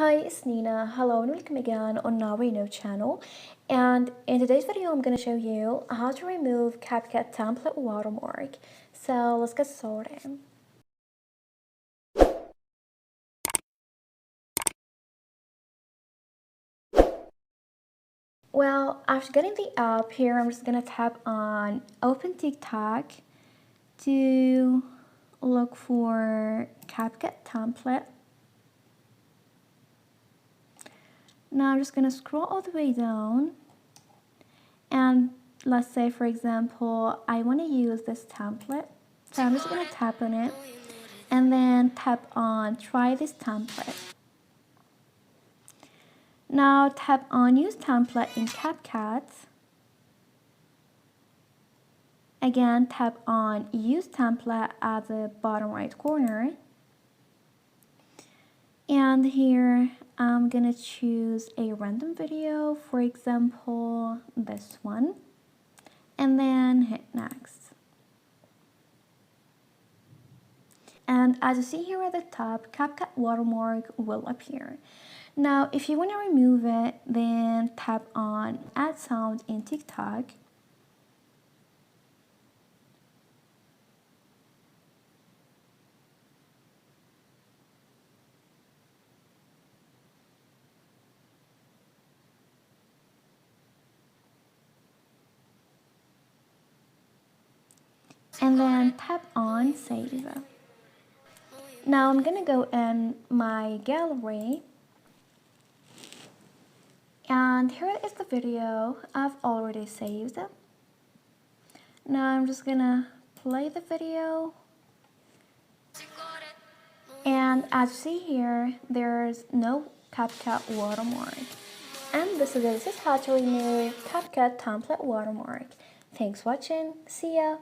Hi, it's Nina. Hello and welcome again on nowiknow channel. And in today's video, I'm going to show you how to remove Capcut template watermark. So let's get started. Well, after getting the app here, I'm just going to tap on Open TikTok to look for Capcut template. Now I'm just going to scroll all the way down, and let's say, for example, I want to use this template. So I'm just going to tap on it and then tap on Try this template. Now tap on Use template in Capcut. Again, tap on Use template at the bottom right corner. And here I'm gonna choose a random video, for example, this one, and then hit Next. And as you see here at the top, Capcut watermark will appear. Now, if you want to remove it, then tap on Add Sound in TikTok. And then tap on Save. Now I'm gonna go in my gallery, and here is the video I've already saved. Now I'm just gonna play the video, and as you see here, there's no Capcut watermark. And this is how to remove Capcut template watermark. Thanks for watching. See ya.